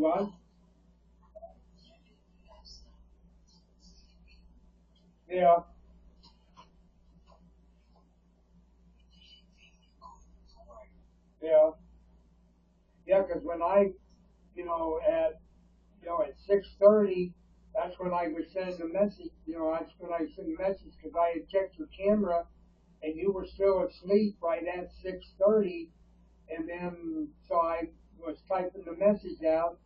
what? Yeah, yeah, yeah. Because when I, at 6:30, that's when I would send a message. That's when I send a message because I had checked your camera and you were still asleep right at 6:30, and then so I was typing the message out,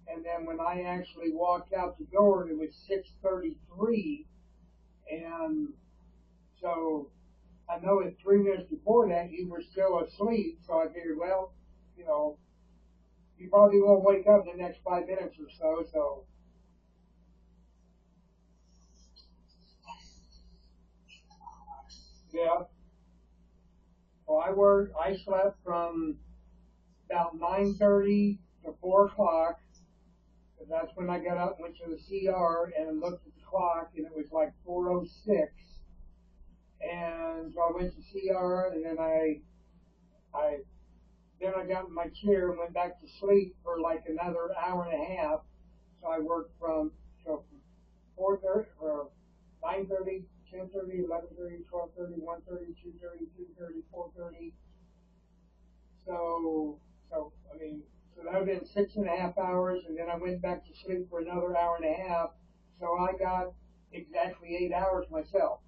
and then when I actually walked out the door, it was 6:33, and so I know at 3 minutes before that you were still asleep, so I figured, well, you know, you probably won't wake up in the next 5 minutes or so, so yeah. Well, I slept from about 9:30 to 4 o'clock, because that's when I got up, went to the CR, and looked at the clock, and it was like 4:06. And so I went to CR, and then I then I got in my chair and went back to sleep for like another hour and a half. So I worked from 4:30 or 9:30, 10:30, 11:30, 12:30, 1:30, 2:30, 3:30, 4:30. So I mean, so that would have been 6.5 hours, and then I went back to sleep for another hour and a half. So I got exactly 8 hours myself.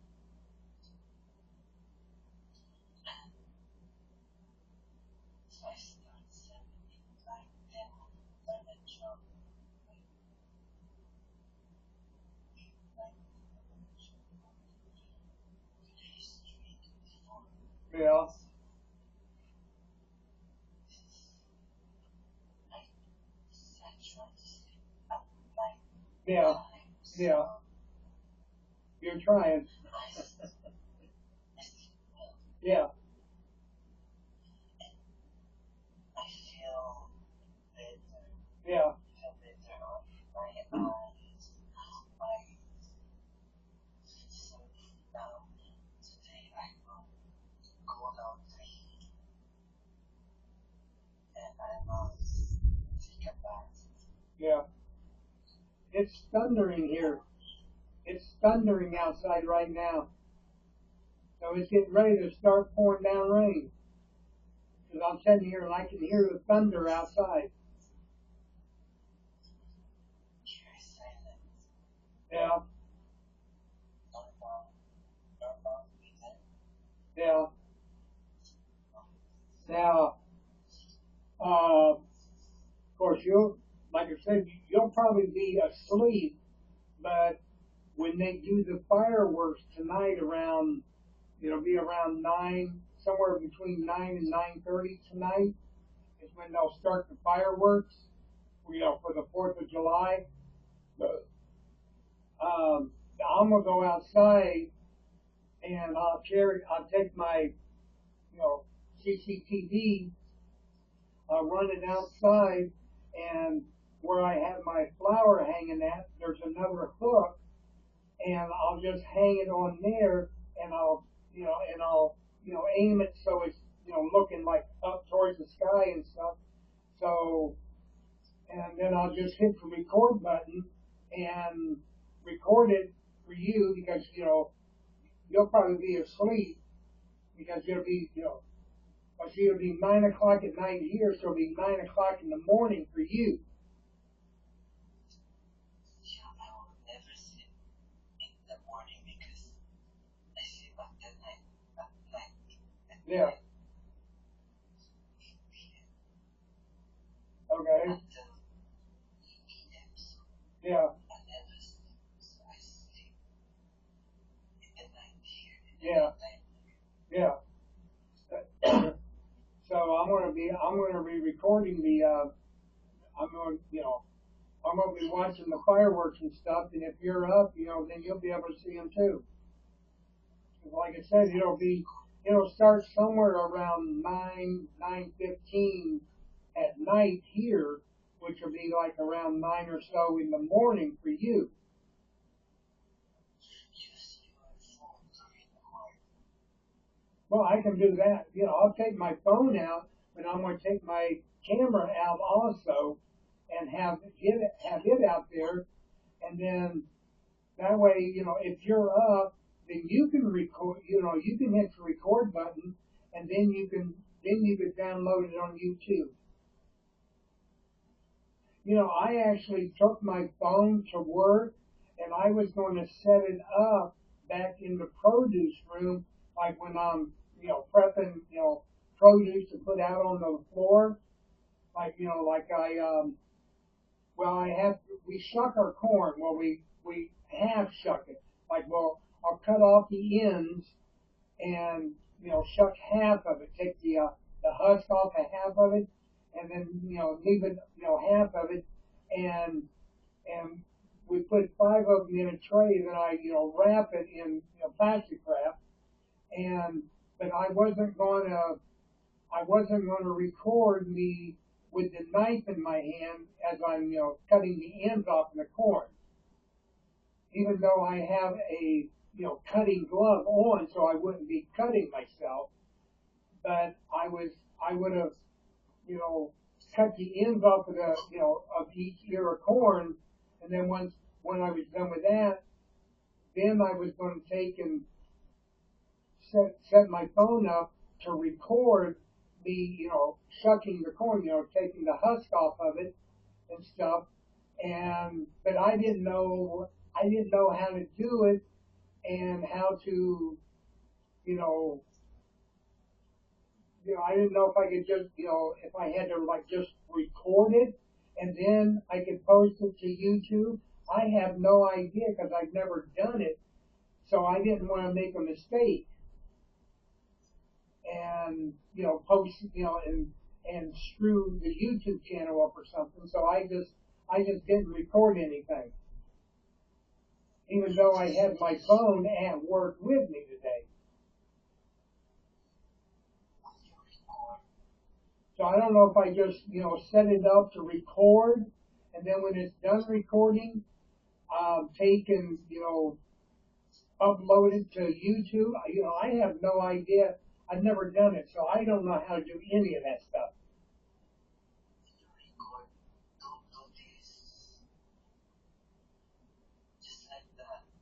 Yeah, yeah, yeah. You're trying. Yeah, yeah, yeah. It's thundering here. It's thundering outside right now. So it's getting ready to start pouring down rain. Because I'm sitting here and I can hear the thunder outside. Yeah, yeah. Now, of course, like I said, you'll probably be asleep, but when they do the fireworks tonight it'll be around 9, somewhere between 9 and 9:30 tonight is when they'll start the fireworks, for the 4th of July. But, I'm gonna go outside and I'll take my, you know, CCTV, run it outside, and where I have my flower hanging at, there's another hook, and I'll just hang it on there, and I'll aim it so it's, looking like up towards the sky and stuff. So, and then I'll just hit the record button and record it for you because, you'll probably be asleep because it'll be, but see, it'll be 9 o'clock at night here, so it'll be 9 o'clock in the morning for you. Yeah. Okay. Yeah. Yeah. Yeah. So I'm gonna be recording I'm going I'm gonna be watching the fireworks and stuff, and if you're up, then you'll be able to see them too. 'Cause like I said, it'll start somewhere around 9:15 at night here, which will be like around 9 or so in the morning for you. Well, I can do that. I'll take my phone out, but I'm going to take my camera out also, and have it out there, and then that way, if you're up, then you can record. You can hit the record button, and then you can download it on YouTube. I actually took my phone to work, and I was going to set it up back in the produce room, like when I'm, prepping, produce to put out on the floor. Like, like well, we shuck our corn. Well, we half shuck it. Like, well, I'll cut off the ends and, shuck half of it. Take the husk off of half of it, and then, leave it, half of it, and we put 5 of them in a tray. Then I, wrap it in, plastic wrap, but I wasn't going to record me with the knife in my hand as I'm, cutting the ends off in the corn. Even though I have a, cutting glove on, so I wouldn't be cutting myself, but I would have, cut the ends off of the, of each ear of corn, and then when I was done with that, then I was going to take and set my phone up to record me, shucking the corn, taking the husk off of it and stuff. But I didn't know how to do it and how to, you know, I didn't know if I could just, if I had to like just record it and then I could post it to YouTube. I have no idea because I've never done it, so I didn't want to make a mistake and post and screw the YouTube channel up or something. So I just didn't record anything, even though I had my phone at work with me today. So I don't know if I just set it up to record, and then when it's done recording, take and upload it to YouTube. I have no idea. I've never done it, so I don't know how to do any of that stuff.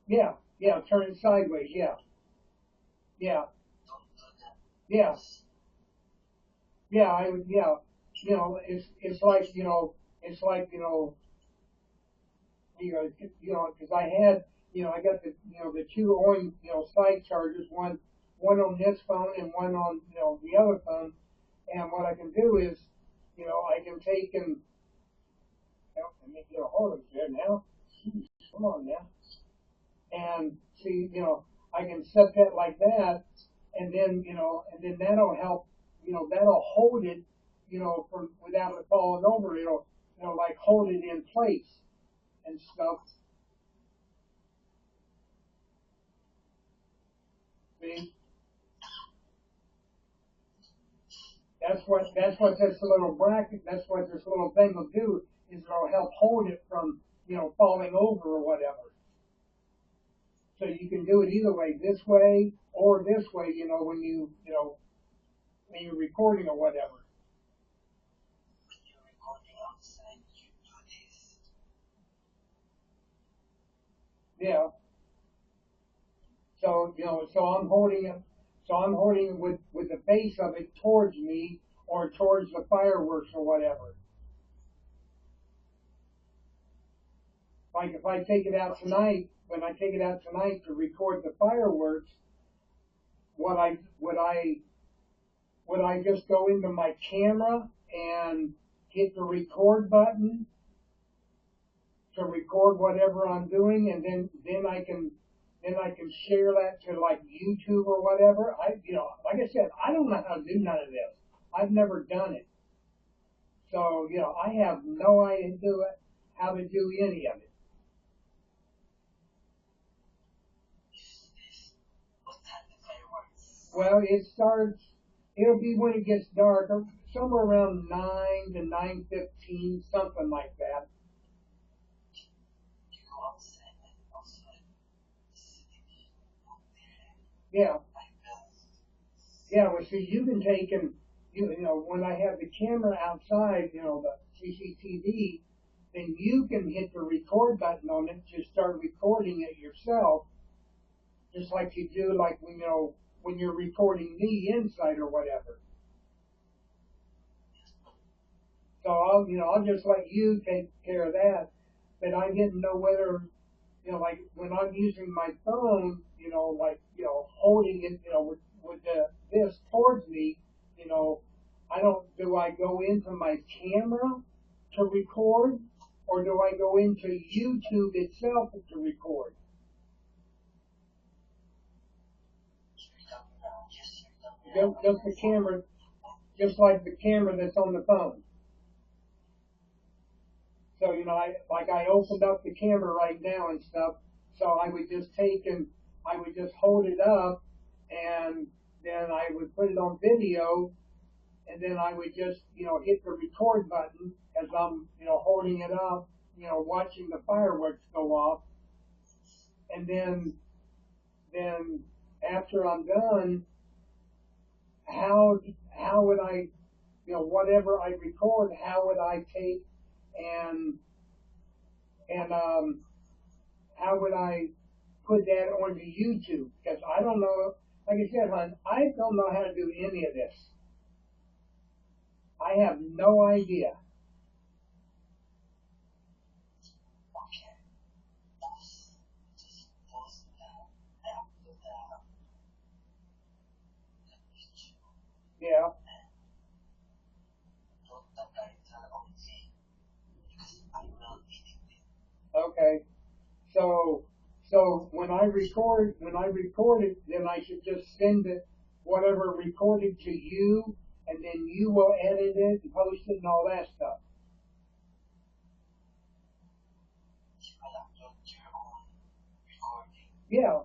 Yeah, yeah, turn it sideways. Yeah, yeah, yeah, yeah. I would, yeah. It's like it's like because I had, I got the, the two orange, side chargers, one on this phone and one on, the other phone. And what I can do is, I can take and, let me get a hold of it here now. Jeez, come on now. And see, I can set that like that, and then that'll help, that'll hold it, from without it falling over. It'll, like hold it in place and stuff. See, that's what this little bracket, that's what this little thing will do, is it'll help hold it from, falling over or whatever. So you can do it either way, this way or this way, when you're recording or whatever. Yeah. So so I'm holding it with the base of it towards me or towards the fireworks or whatever. Like if I take it out tonight, when I take it out tonight to record the fireworks, what I would I just go into my camera and hit the record button to record whatever I'm doing, and then I can share that to like YouTube or whatever. Like I said, I don't know how to do none of this. I've never done it, so I have no idea how to do any of it. Well, it starts. It'll be when it gets dark, or somewhere around 9 to 9:15, something like that. Yeah, yeah. Well, see, you can take and when I have the camera outside, the CCTV, then you can hit the record button on it to start recording it yourself, just like you do, like when you're recording me inside or whatever. So I'll just let you take care of that. But I didn't know whether, like when I'm using my phone, holding it, with this towards me, I don't. Do I go into my camera to record, or do I go into YouTube itself to record? Just the camera, just like the camera that's on the phone. So I opened up the camera right now and stuff. So I would just take and I would just hold it up, and then I would put it on video, and then I would just hit the record button as I'm holding it up, watching the fireworks go off, and then after I'm done, how how would I, whatever I record, how would I take and and how would I put that onto YouTube? Because I don't know. Like I said, hon, I don't know how to do any of this. I have no idea. Yeah. Okay. So when I record it, then I should just send it whatever recorded to you, and then you will edit it and post it and all that stuff. Yeah.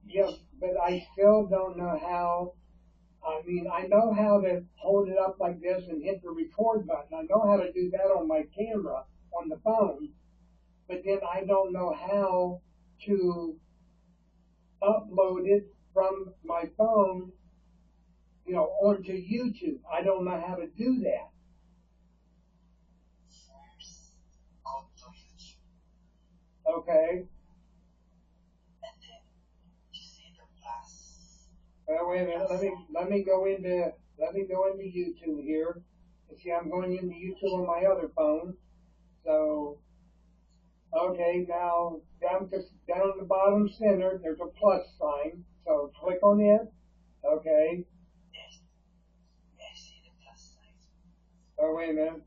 Yeah. But I still don't know how. I mean, I know how to hold it up like this and hit the record button. I know how to do that on my camera on the phone, but then I don't know how to upload it from my phone, onto YouTube. I don't know how to do that. Okay. Well, wait a minute. Let me go into YouTube here. You see, I'm going into YouTube on my other phone. So okay, now down in the bottom center, there's a plus sign. So click on it. Okay. Oh, wait a minute.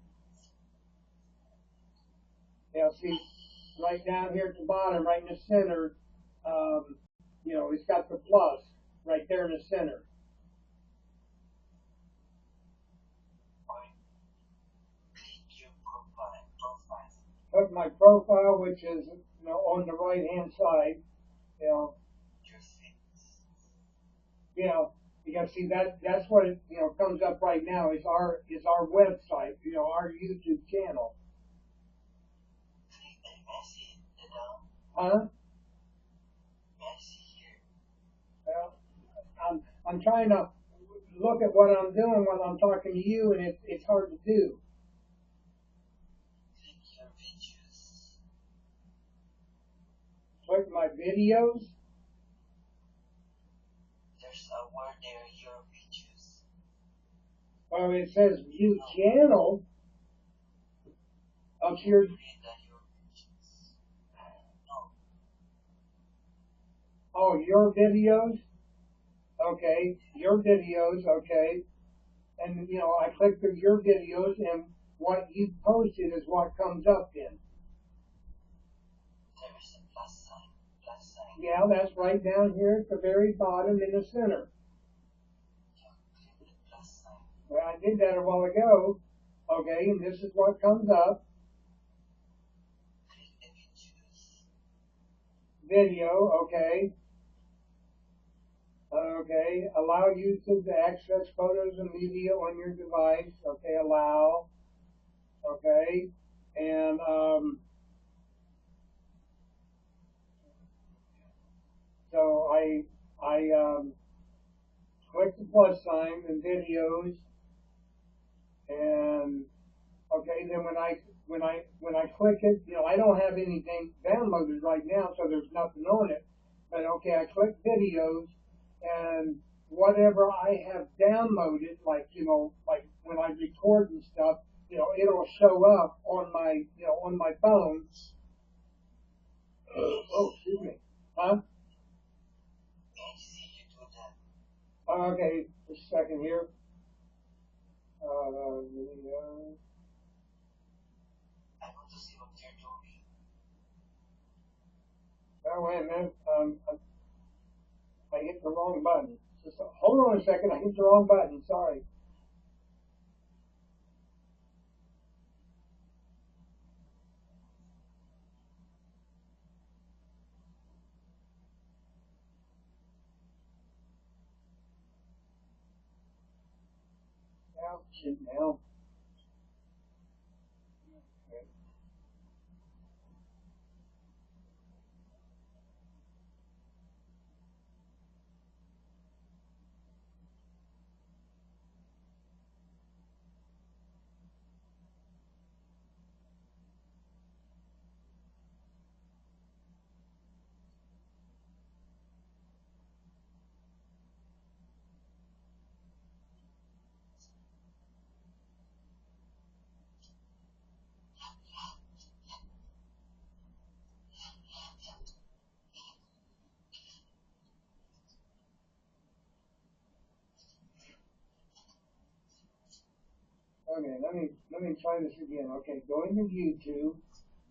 Yeah, see, right down here at the bottom, right in the center, um, it's got the plus right there in the center. Click my profile, which is on the right hand side. You know, yeah. You got to see that's what it comes up right now is our website, our YouTube channel. Huh? Well, I'm trying to look at what I'm doing while I'm talking to you, and it's hard to do. Click my videos. Well, it says view channel up here. Oh, your videos. Okay, your videos. Okay, and I click through your videos, and what you posted is what comes up in. Yeah, that's right down here at the very bottom in the center. Well, I did that a while ago. Okay, and this is what comes up. Video. Okay. Okay. Allow YouTube to access photos and media on your device. Okay. Allow. Okay. And so I click the plus sign and videos, and okay, then when I click it, I don't have anything downloaded right now, so there's nothing on it. But okay, I click videos, and whatever I have downloaded, like like when I record and stuff, it'll show up on my phone. Oh, excuse me. Huh? Okay, just a second here. Video. Oh, wait a minute. I hit the wrong button. Just hold on a second. I hit the wrong button. Sorry. Now, shit, now. Okay. Okay, let me try this again. Okay, go into YouTube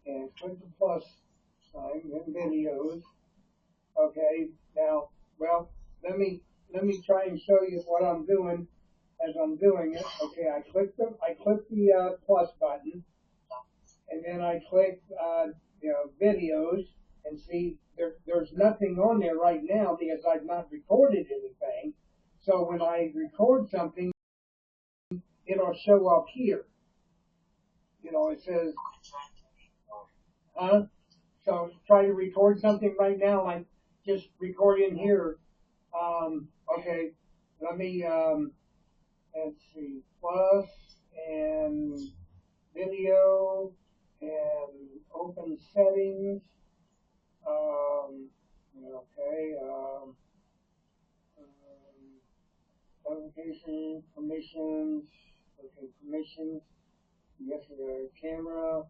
and click the plus sign, then videos. Okay, now, well, let me try and show you what I'm doing as I'm doing it. Okay, I click the plus button, and then I click videos, and see there's nothing on there right now because I've not recorded anything. So when I record something, it'll show up here. It says, huh? So try to record something right now, like just record in here. Okay, let me, let's see, plus and video and open settings. Um, okay, notification, permissions, okay, permissions, yes, camera,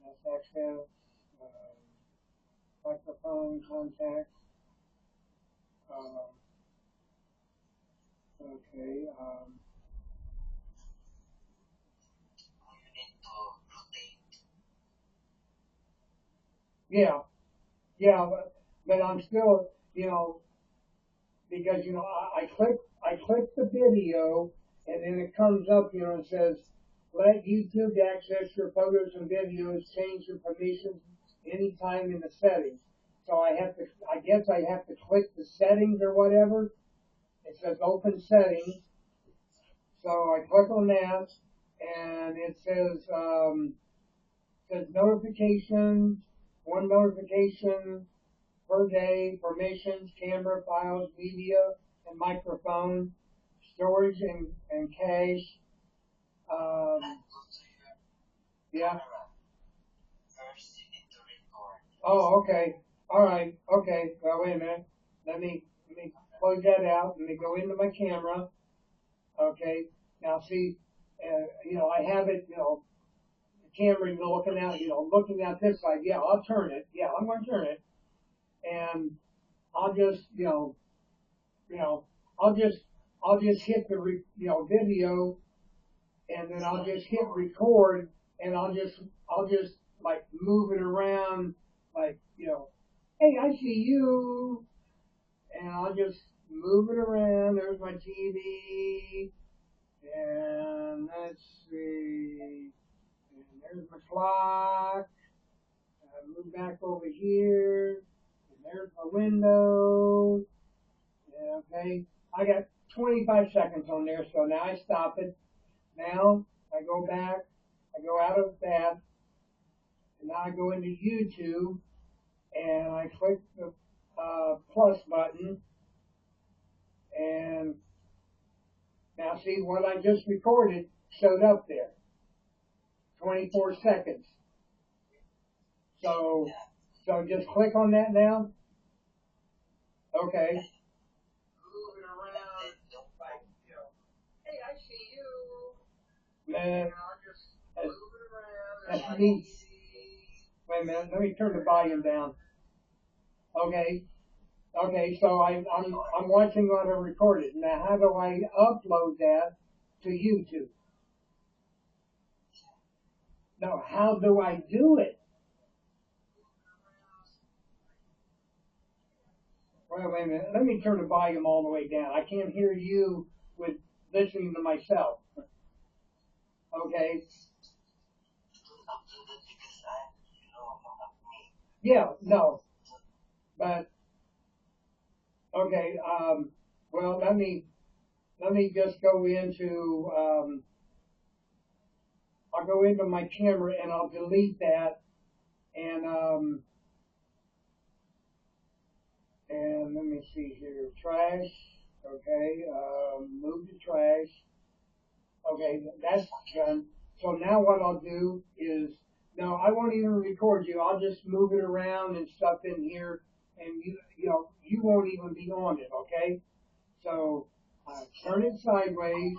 that's access, microphone, contacts, um, okay, yeah, yeah, but I'm still, because I click the video, and then it comes up, and says, let YouTube access your photos and videos, change your permissions anytime in the settings. So I guess I have to click the settings or whatever. It says open settings. So I click on that, and it says notifications, one notification per day, permissions, camera, files, media, and microphone, storage and cache. Um, yeah. Oh, okay. All right. Okay. Well, wait a minute. Let me close that out. Let me go into my camera. Okay. Now see, I have it. The camera looking out. Looking out this side. Yeah, I'll turn it. Yeah, I'm going to turn it, and I'll just, you know, I'll just, I'll just hit the, video, and then I'll just hit record, and I'll just like move it around, like, hey, I see you, and I'll just move it around. There's my TV, and let's see, and there's my clock. I move back over here, and there's my window. Yeah, okay, I got 25 seconds on there, so now I stop it. Now I go back, I go out of that, and now I go into YouTube, and I click the plus button, And now see what I just recorded showed up there. 24 seconds. So just click on that now. Okay. Moving around. Hey, I see you. Man, that's neat. Wait a minute, let me turn the volume down. Okay. Okay, so I'm watching what I recorded. Now, how do I upload that to YouTube? No, how do I do it? Wait a minute. Let me turn the volume all the way down. I can't hear you with listening to myself. Okay. Yeah, no. But okay, well let me just go into I'll go into my camera and I'll delete that and and let me see here. Trash. Okay, move the trash. Okay, that's done. So now what I'll do is, no, I won't even record you. I'll just move it around and stuff in here, and you won't even be on it. Okay. So turn it sideways.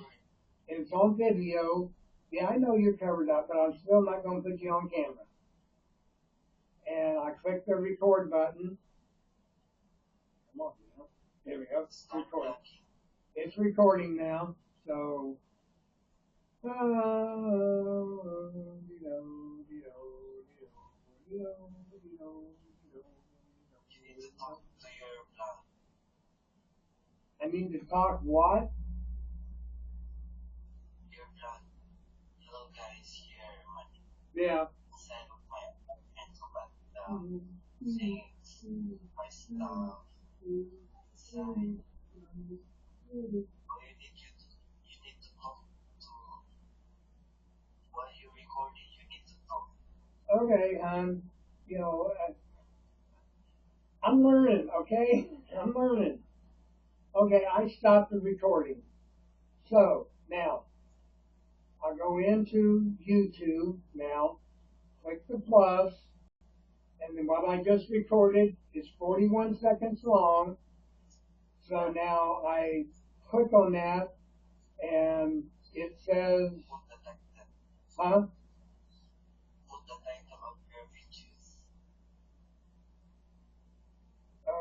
It's on video. Yeah, I know you're covered up, but I'm still not going to put you on camera. And I click the record button. Come on, there we go. Record. It's recording now. So. I need to talk what? Yeah. Okay, you know, I'm learning, okay? I'm learning. Okay, I stopped the recording. So, now, I'll go into YouTube now, click the plus, and then what I just recorded is 41 seconds long. So now I click on that, and it says, huh?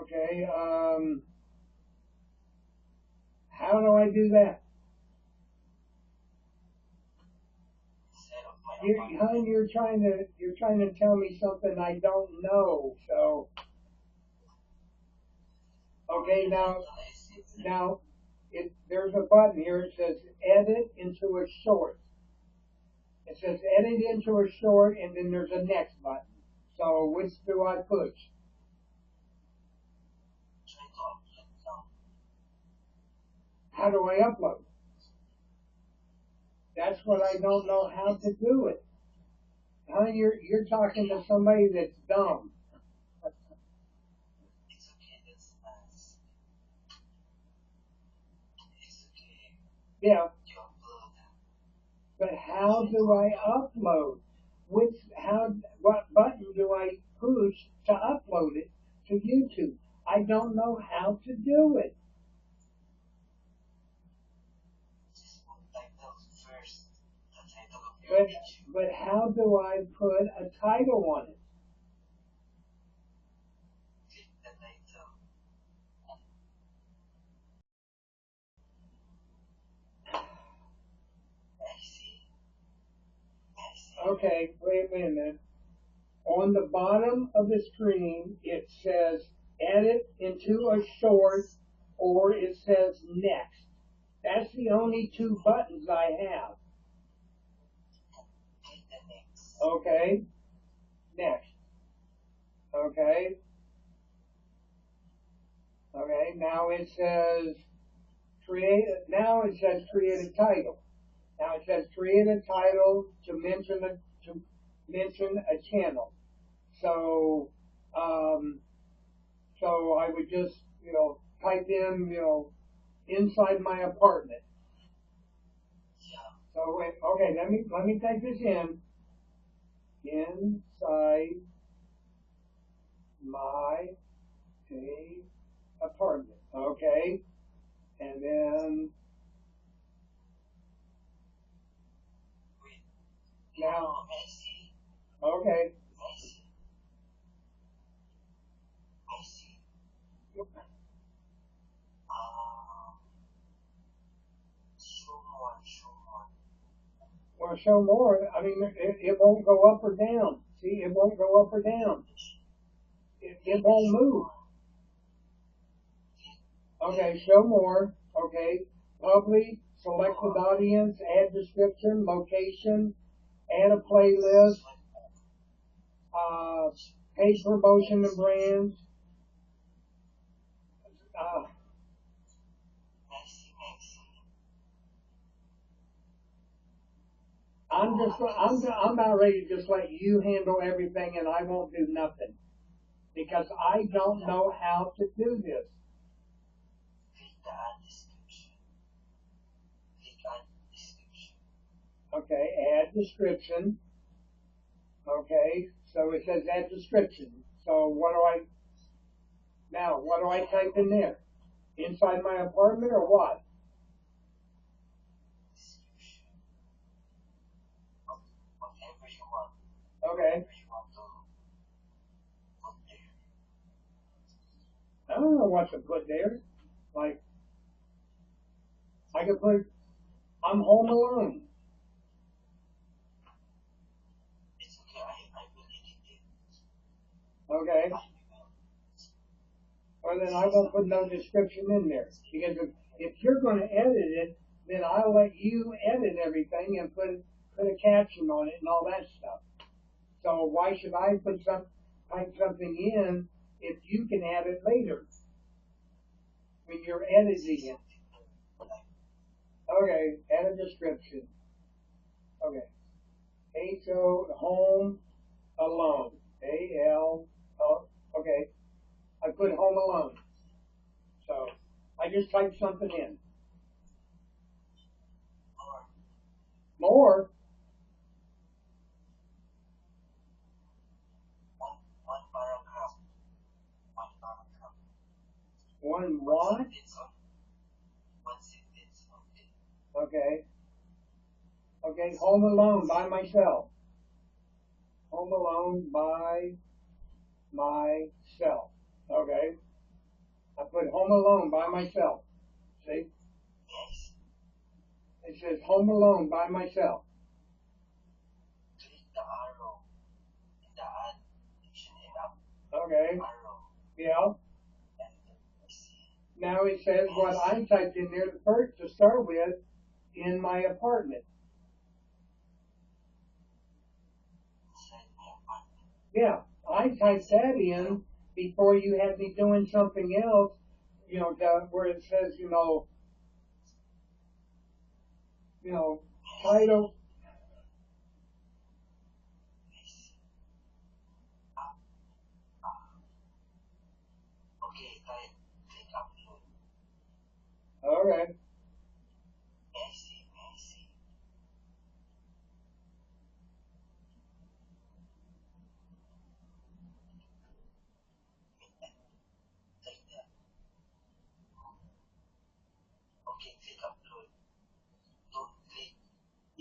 Okay, how do I do that? You're trying to tell me something I don't know. So, okay, now, there's a button here. It says edit into a short. It says edit into a short, and then there's a next button. So, which do I push? How do I upload? That's what I don't know how to do it. You're talking to somebody that's dumb. Yeah. But how do I upload? What button do I push to upload it to YouTube? I don't know how to do it. But how do I put a title on it? Okay, wait a minute. On the bottom of the screen, it says edit into a short or it says next. That's the only two buttons I have. Okay, next. Okay. Okay, now it says create a title. Now it says create a title to mention a channel. So so I would just type in inside my apartment. So wait, okay, let me take this in. Inside my apartment. Okay. And then now okay. Well, show more. I mean, it won't go up or down. See, it won't go up or down. It won't move. Okay, show more. Okay, public, selected audience, add description, location, add a playlist, uh, paid promotion and brands. Uh, I'm not ready to just let you handle everything and I won't do nothing because I don't know how to do this. Okay, add description. Okay, so it says add description. So what do I type in there? Inside my apartment or what? Okay. I don't know what to put there. Like, I could put, I'm home alone. Okay. Well, then I won't put no description in there. Because if you're going to edit it, then I'll let you edit everything and put a caption on it and all that stuff. So why should I type something in if you can add it later when you're editing it? Okay, add a description. Okay. H-O, home, alone. A-L, okay. I put home alone. So I just typed something in. More. One what? Okay. Okay, home alone by myself. Home alone by myself. Okay. I put home alone by myself. See? It says home alone by myself. Okay. Yeah. Now it says what I typed in there first to start with in my apartment. Yeah, I typed that in before you had me doing something else, where it says, title. Okay.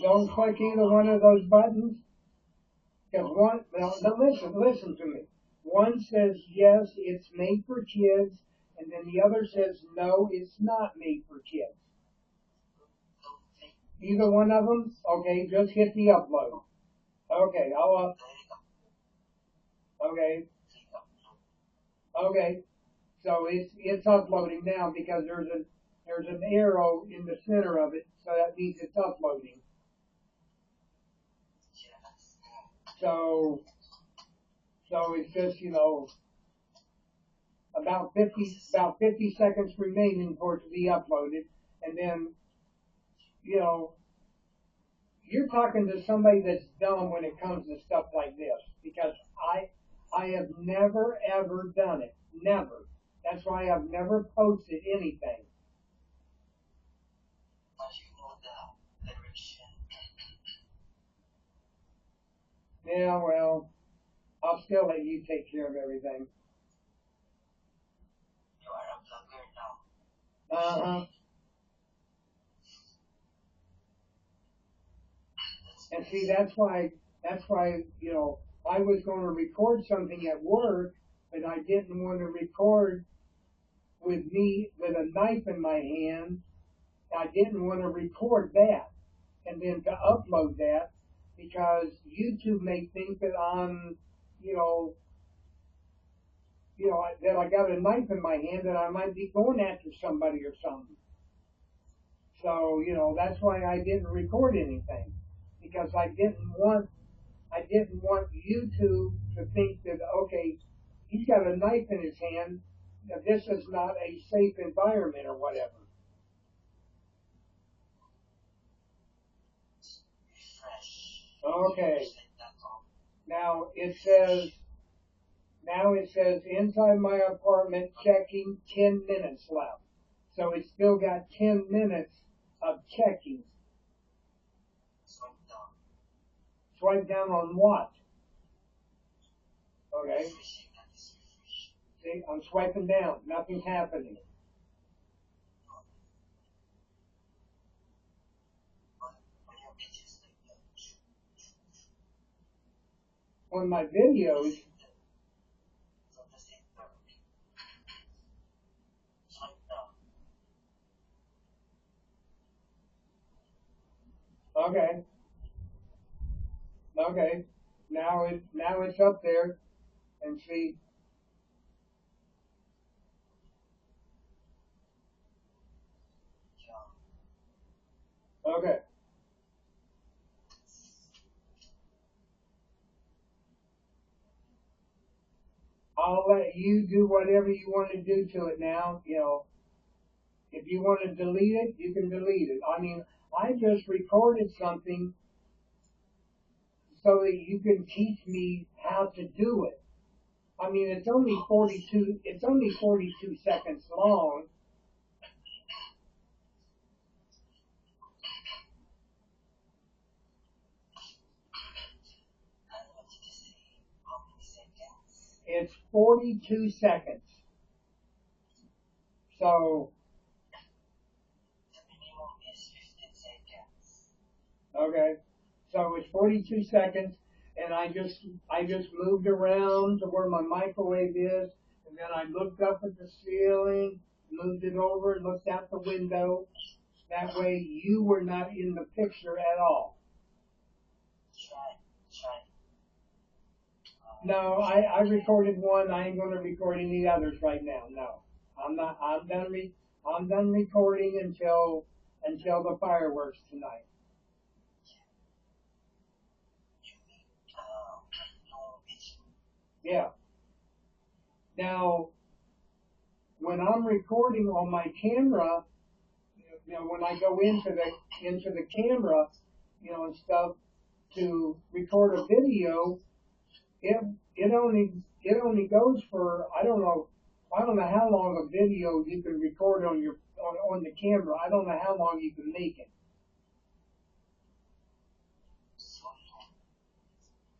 Don't click either one of those buttons. Because one, now listen to me. One says yes, it's made for kids, and then the other says no, it's not made for kids. Either one of them, okay, just hit the upload. Okay, okay, okay. So it's uploading now because there's an arrow in the center of it, so that means it's uploading. So so it's just about 50 seconds remaining for it to be uploaded, and then you know you're talking to somebody that's dumb when it comes to stuff like this because I have never ever done it, never. That's why I've never posted anything. Yeah, well, I'll still let you take care of everything. Uh-huh. And see, that's why, I was going to record something at work, but I didn't want to record with me with a knife in my hand. I didn't want to record that and then to upload that because YouTube may think that you know, that I got a knife in my hand and I might be going after somebody or something. So, that's why I didn't record anything because I didn't want YouTube to think that, okay, he's got a knife in his hand. That this is not a safe environment or whatever. Okay. Now it says now it says inside my apartment checking 10 minutes left. So it's still got 10 minutes of checking. Swipe down on what? Okay. See, I'm swiping down. Nothing's happening. On my videos, okay, okay. Now it's up there and see. Okay. I'll let you do whatever you want to do to it now. If you want to delete it, you can delete it. I mean, I just recorded something so that you can teach me how to do it. I mean, it's only 42 seconds long. It's 42 seconds. So, okay. So it's 42 seconds, and I just moved around to where my microwave is, and then I looked up at the ceiling, moved it over, and looked out the window. That way, you were not in the picture at all. No, I recorded one. I ain't going to record any others right now. No, I'm not. I'm done recording until the fireworks tonight. Yeah. Now, when I'm recording on my camera, when I go into the camera, and stuff to record a video, it it only goes for I don't know how long a video you can record on the camera. I don't know how long you can make it.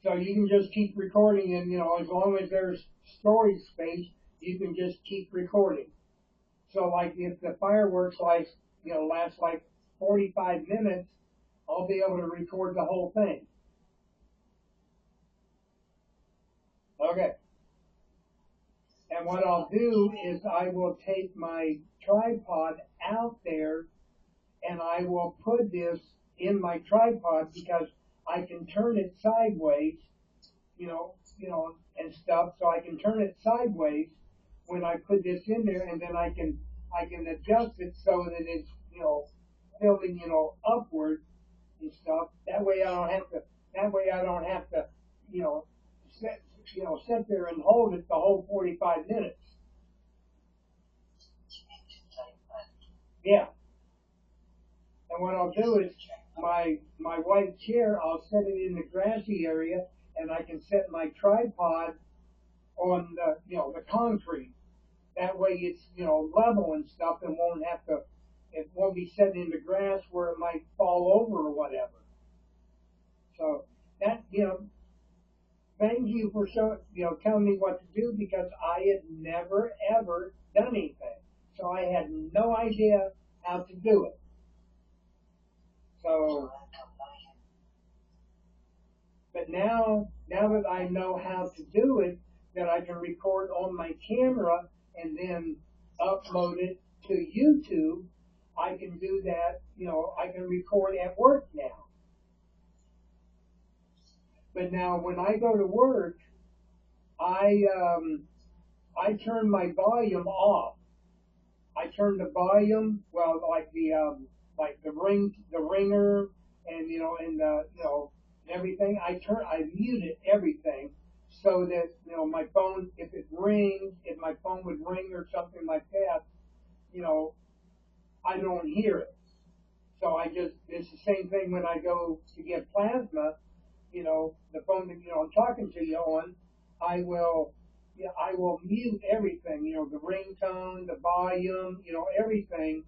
So you can just keep recording, and as long as there's storage space, you can just keep recording. So like if the fireworks last like 45 minutes, I'll be able to record the whole thing. Okay. And what I'll do is I will take my tripod out there and I will put this in my tripod because I can turn it sideways, and stuff. So I can turn it sideways when I put this in there, and then I can adjust it so that it's tilting upward and stuff. That way I don't have to. That way I don't have to, you know, sit sit there and hold it the whole 45 minutes. Yeah. And what I'll do is my white chair, I'll set it in the grassy area, and I can set my tripod on the concrete. That way it's level and stuff, and it won't be sitting in the grass where it might fall over or whatever. So that, thank you for telling me what to do because I had never ever done anything. So I had no idea how to do it. So, but now that I know how to do it, that I can record on my camera and then upload it to YouTube, I can do that. I can record at work now. But now when I go to work, I I turn my volume off. I turn the volume, well, like the ringer, and and the everything. I muted everything so that my phone, if it rings, if my phone would ring or something like that, you know, I don't hear it. So it's the same thing when I go to get plasma. The phone that I'm talking to you on, I will, yeah, I will mute everything. The ringtone, the volume, everything,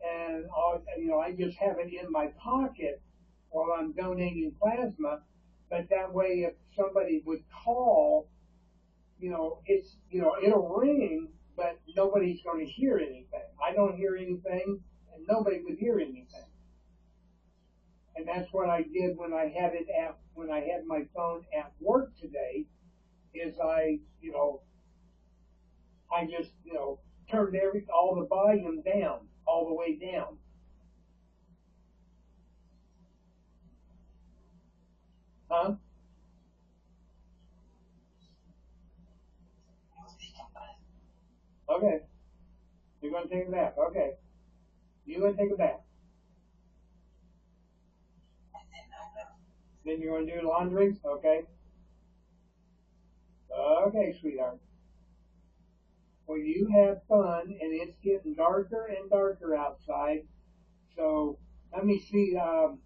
and I just have it in my pocket while I'm donating plasma. But that way, if somebody would call, it'll ring, but nobody's going to hear anything. I don't hear anything, and nobody would hear anything. And that's what I did when I had my phone at work today. Is I just turned all the volume down, all the way down. Huh? Okay. You're gonna take a bath. Okay. You're gonna take a bath. Then you're gonna do laundry. Okay. Okay, sweetheart. Well, you have fun, and it's getting darker and darker outside. So let me see. Um,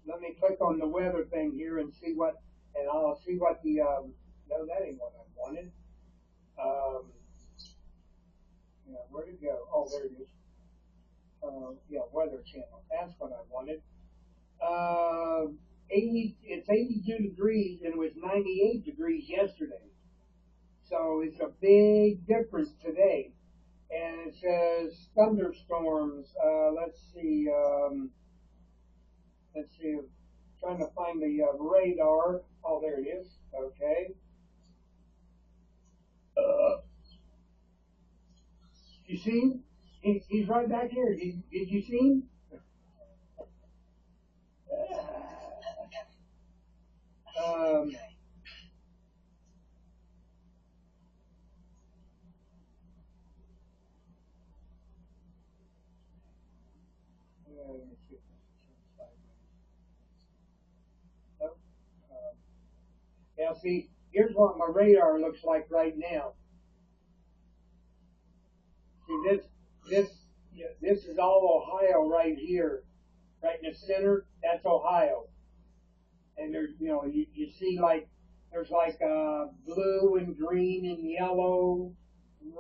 Let me click on the weather thing here and see and I'll see what no, that ain't what I wanted. Um, yeah, where'd it go? Oh, there it is. Yeah, Weather Channel. That's what I wanted. it's 82 degrees and it was 98 degrees yesterday. So it's a big difference today. And it says thunderstorms. Let's see. I'm trying to find the radar. Oh, there it is. Okay. Uh, you see him? He's right back here. Did you see him? Um, let me see if I can turn sideways. Nope. Yeah, see, here's what my radar looks like right now. See, this, yeah, this is all Ohio right here, right in the center. That's Ohio, and there's, you see like there's like blue and green and yellow,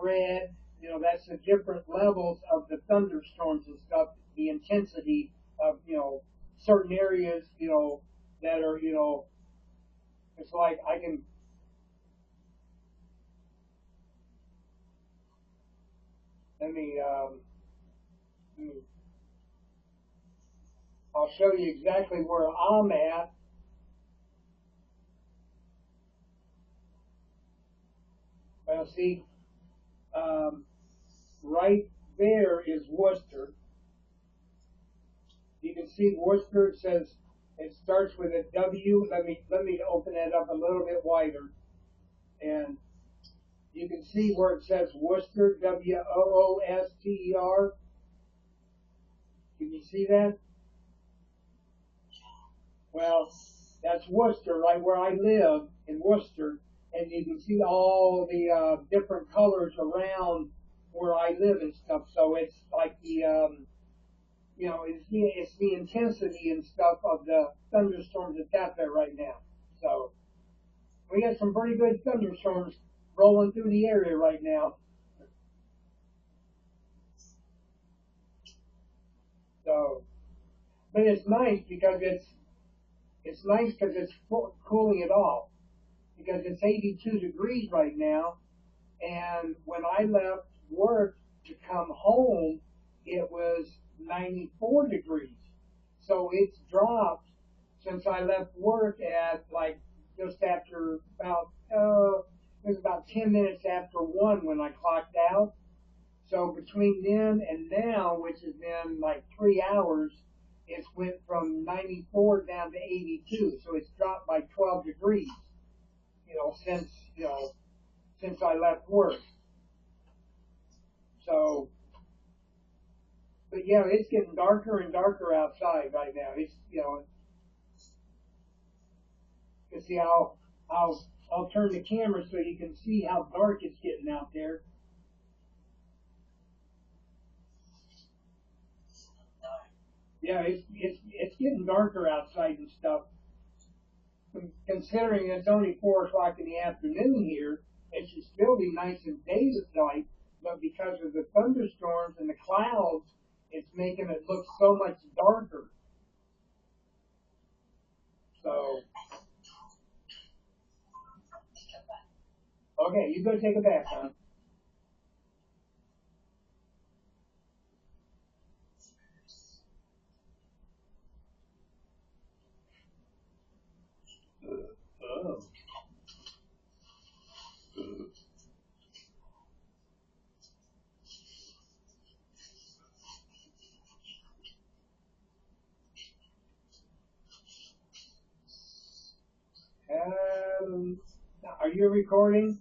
red. That's the different levels of the thunderstorms and stuff. The intensity of certain areas, that are it's like I can. Let me. I'll show you exactly where I'm at. Well, see, um, right there is Wooster. You can see Wooster. It says it starts with a W. Let me open that up a little bit wider, and you can see where it says Wooster, Wooster. Can you see that? Well, that's Worcester, right where I live in Worcester, and you can see all the different colors around where I live and stuff. So it's like it's the intensity and stuff of the thunderstorms that's out there right now. So we got some pretty good thunderstorms rolling through the area right now. So, but it's nice because it's cooling it off because it's 82 degrees right now. And when I left work to come home, it was 94 degrees. So it's dropped since I left work at like just after it was about 10 minutes after 1 when I clocked out. So between then and now, which has been like 3 hours, it's went from 94 down to 82. So it's dropped by 12 degrees, since, since I left work. So, but yeah, it's getting darker and darker outside right now. You see I'll turn the camera so you can see how dark it's getting out there. Yeah, it's getting darker outside and stuff. Considering it's only 4 o'clock in the afternoon here, it should still be nice and daylight, but because of the thunderstorms and the clouds, it's making it look so much darker. So, okay, you go take a bath, huh? Oh. Um, are you recording?